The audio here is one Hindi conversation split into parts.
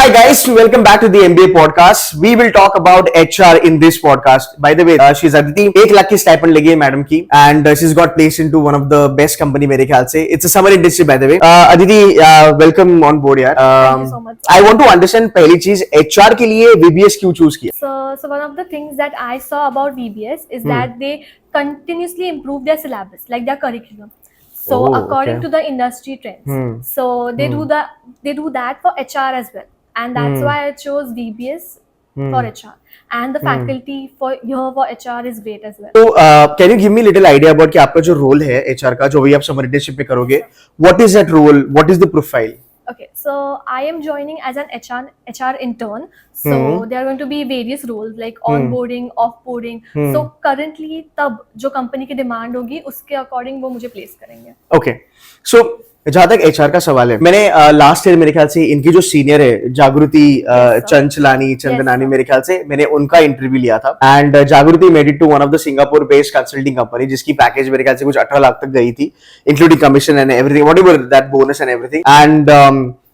Hi guys, welcome back to the MBA podcast. We will talk about HR in this podcast. By the way, she's Aditi. 1 lakh की stipend लगी है मैडम की, and she's got placed into one of the best company मेरे ख्याल से. It's a summer industry by the way. Aditi, welcome on board यार. Thank you so much. I want to understand पहली चीज HR के लिए VBS क्यों choose किया? So one of the things that I saw about VBS is that they continuously improve their syllabus, like their curriculum. So according to the industry trends, so they do that for HR as well, and that's why I chose VBS for HR, and the faculty for HR is great as well. So can you give me little idea about कि आपका जो role है HR का, जो भी आप summer internship में करोगे, what is that role? What is the profile? Okay, so I am joining as an HR intern. So there are going to be various roles like onboarding, offboarding. So currently तब जो company की demand होगी उसके according वो मुझे place करेंगे. Okay, so जहाँ तक HR का सवाल है, मैंने लास्ट ईयर मेरे ख्याल से इनकी जो सीनियर है जागृति चंचलानी मेरे ख्याल से मैंने उनका इंटरव्यू लिया था, and Jagriti made it to one of the Singapore based consulting company जिसकी पैकेज मेरे ख्याल से कुछ 18 लाख तक गई थी, including commission and everything, whatever that bonus and everything, and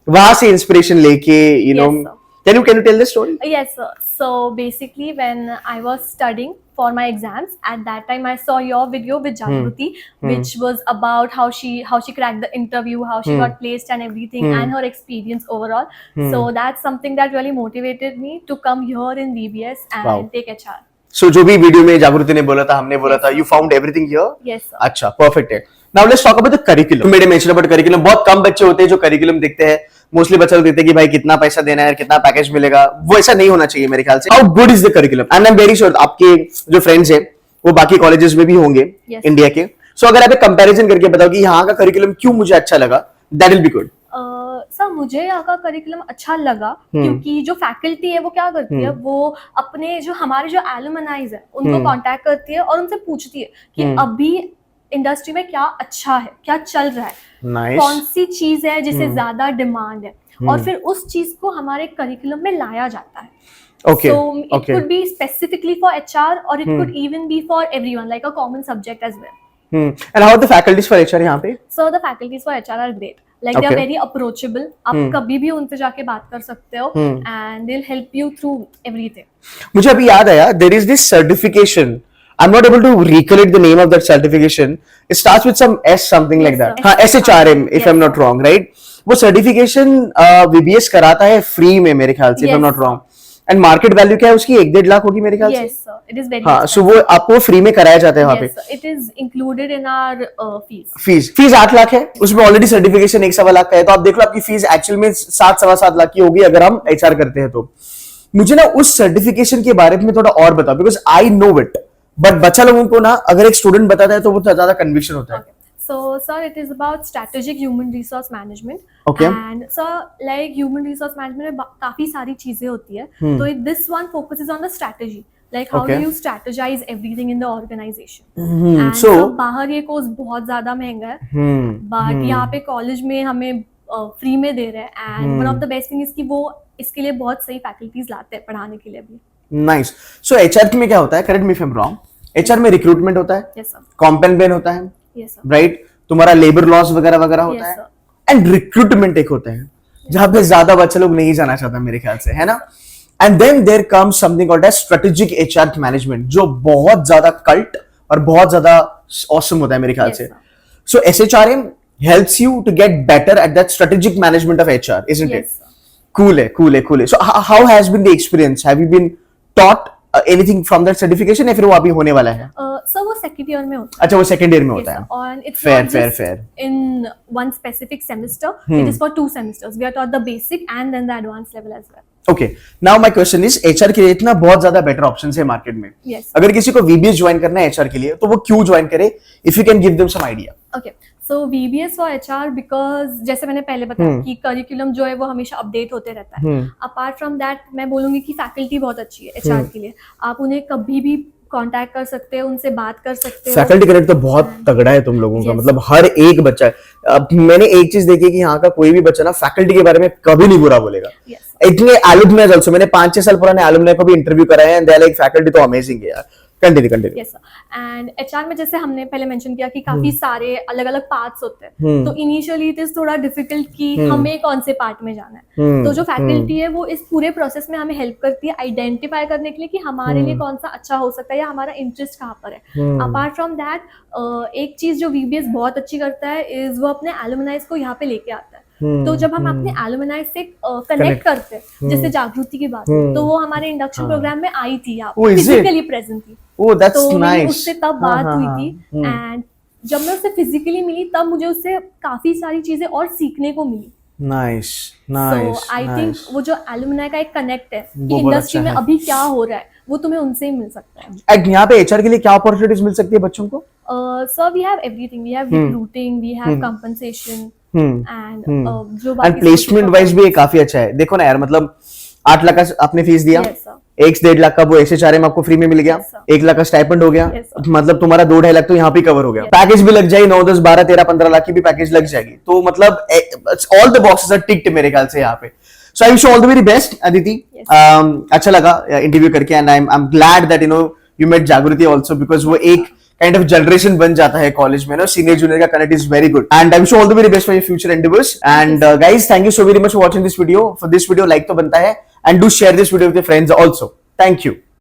वहां से इंस्पिरेशन लेके you know can you tell the story? Yes, sir. So basically, when I was studying for my exams, at that time I saw your video with Jagruti, which was about how she cracked the interview, how she got placed and everything, and her experience overall. So that's something that really motivated me to come here in VBS and take HR. So जो भी वीडियो में जागृति ने बोला था, हमने बोला था, you found everything here? Yes, sir. अच्छा, perfect है. Now let's talk about the curriculum. मैंने mention about curriculum. बहुत कम बच्चे होते हैं जो curriculum देखते हैं. मोस्टली बच्चे लोग देखते हैं कि भाई कितना पैसा देना है, कितना पैकेज मिलेगा. वो ऐसा नहीं होना चाहिए मेरे ख्याल से. How good is the curriculum? And I'm very sure आपके जो फ्रेंड्स हैं वो बाकी कॉलेजेस में भी होंगे इंडिया के. सो अगर आप एक कंपैरिजन करके बताओ कि यहाँ का करिकुलम क्यों मुझे अच्छा लगा, that will be good. Sir मुझे यहाँ का करिकुलम अच्छा लगा क्योंकि जो फैकल्टी है वो क्या करती है, वो अपने जो हमारे जो एलुमनाइज है उनको कांटेक्ट करती है और उनसे पूछती है कि अभी इंडस्ट्री में क्या अच्छा है, क्या चल रहा है, कौन सी चीज है जिसे ज्यादा डिमांड है, और फिर उस चीज को हमारे करिकुलम में लाया जाता है. Okay. So it could be specifically for HR or it could even be for everyone, like a common subject as well. And how are the faculties for HR यहाँ पे? So the faculties for HR are great. Like they are very approachable. आप कभी भी उनसे जाके बात कर सकते हो and they'll help you through everything. मुझे अभी याद आया, there is this certification. I'm not able to recollect the name of that certification. It starts with some S something like that. हाँ, SHRM if I'm not wrong, right? वो certification VBS कराता है free में मेरे ख्याल से, if I'm not wrong. And market value क्या है उसकी? 1-1.5 लाख होगी मेरे ख्याल से. Yes sir, it is very. हाँ, so वो आपको फ्री में कराया जाता है वहाँ पे. Yes sir, it is included in our fees. Fees 8 lakh है, उसमें ऑलरेडी सर्टिफिकेशन 1.25 लाख का है, तो आप देख लो आपकी फीस एक्चुअल में 7-7.25 लाख की होगी अगर हम HR करते हैं तो. मुझे ना उस सर्टिफिकेशन के बारे में थोड़ा और बताओ, because I know it, but बच्चा लोगों को ना अगर एक स्टूडेंट बताता है तो वो ज्यादा कन्विक्शन होता है. So, sir, it is about strategic human resource management. Okay. And sir, like human resource management में काफी सारी चीजें होती है. तो this one focuses on the strategy. Like how do you strategize everything in the organization? And so बाहर ये कोर्स बहुत ज्यादा महंगा है. But यहाँ पे कॉलेज में हमें फ्री में दे रहे हैं. And one of the best thing is कि वो इसके लिए बहुत सही फैकल्टीज लाते हैं पढ़ाने के लिए भी. Nice. So HR में क्या होता है? Correct me if I'm wrong. HR में रिक्रूटमेंट होता है. Yes sir. कॉम्पेन होता है. Yes sir. राइट, तुम्हारा लेबर लॉस वगैरह वगैरह होता है, एंड रिक्रूटमेंट एक होता है जहां पे ज्यादा बच्चे लोग नहीं जाना चाहता मेरे ख्याल से, है ना. And then there comes something called as strategic HR management, जो बहुत ज्यादा कल्ट और बहुत ज्यादा ऑसम होता है मेरे ख्याल से. सो SHRM helps you to get better at that strategic management of HR, isn't it? Cool है. So how has been the experience? Have you been taught anything from that certification या फिर वो अभी होने वाला है? सर वो सेकंड ईयर में होता है. अच्छा, वो सेकंड ईयर में होता है. And it's fair, not fair, just fair. in one specific semester. It is for 2 semesters. We are taught the basic and then the advanced level as well. Okay. Now my question is, HR के लिए इतना बहुत ज्यादा बेटर ऑप्शंस है मार्केट में. Yes. अगर किसी को VBS ज्वाइन करना है HR के लिए तो वो क्यों ज्वाइन करे? If you can give them some idea. Okay. So VBS for HR because जैसे मैंने पहले बताया कि करिकुलम जो है वो हमेशा अपडेट होते रहता है. अपार्ट फ्रॉम दैट मैं बोलूंगी कि फैकल्टी बहुत अच्छी है HR के लिए. आप उन्हें कभी भी कांटेक्ट कर सकते हो, उनसे बात कर सकते हो. फैकल्टी कनेक्ट तो बहुत तगड़ा है तुम लोगों का, मतलब हर एक बच्चा. मैंने एक चीज देखी कि यहाँ का कोई भी बच्चा ना फैकल्टी के बारे में कभी नहीं बुरा बोलेगा. इतने एलुमनाई आल्सो, मैंने 5-6 साल पुराने एलुमनाई को भी इंटरव्यू कराया है, and they are like faculty तो अमेजिंग है यार. कंटिन्यू। यस एंड एचआर में जैसे हमने पहले मेंशन किया कि काफी सारे अलग अलग पार्ट्स होते हैं, तो इनिशियली इट इज थोड़ा डिफिकल्ट कि हमें कौन से पार्ट में जाना है। तो जो फैकल्टी है वो इस पूरे प्रोसेस में हमें हेल्प करती है आइडेंटिफाई करने के लिए कि हमारे लिए कौन सा अच्छा हो सकता है या हमारा इंटरेस्ट कहाँ पर है। अपार्ट फ्रॉम दैट एक चीज जो वीबीएस बहुत अच्छी करता है इज वो अपने एलुमनाइज को यहाँ पे लेके आता है। तो जब हम अपने एलुमनाई से कनेक्ट करते हैं, जैसे जागृति की बात है, तो वो हमारे इंडक्शन प्रोग्राम में आई थी, यहाँ फिजिकली प्रेजेंट थी। तो मेरी उससे तब बात हुई थी एंड जब मैं उससे फिजिकली मिली तब मुझे उससे काफी सारी चीजें और सीखने को मिली। नाइस सो आई थिंक वो जो एलुमनाई का एक कनेक्ट है कि इंडस्ट्री में अभी क्या हो रहा है वो तुम्हें उनसे ही मिल सकता है। एंड यहाँ पे एचआर के लिए क्या अपॉर्चुनिटीज मिल सकती है बच्चों को? Sir we have everything, we have recruiting, we have compensation and जो एंड प्लेसमेंट वाइज भी ये काफी अच्छा है। देखो ना यार, मतलब 8 लाख का आपने फीस दिया, 1-1.5 लाख का वो एसएचआरएम आपको फ्री में मिल गया, 1 लाख का स्टाइपेंड हो गया, मतलब तुम्हारा 2-2.5 लाख तो यहाँ पे कवर हो गया। पैकेज भी लग जाएगी 9, 10, 12, 13, 15 लाख की भी पैकेज लग जाएगी। तो मतलब all the boxes are ticked मेरे ख्याल से यहाँ पे। So I wish all the very best Aditi. अच्छा लगा इंटरव्यू करके and I am glad that you met Jagriti also, because वो एक काइंड ऑफ जनरेशन बन जाता है कॉलेज में ना, सीनियर जूनियर का connect is very good and I wish all the very best for your future endeavours. And guys thank you so very much for watching this video. For this video like तो बनता है and do share this video with your friends also. Thank you.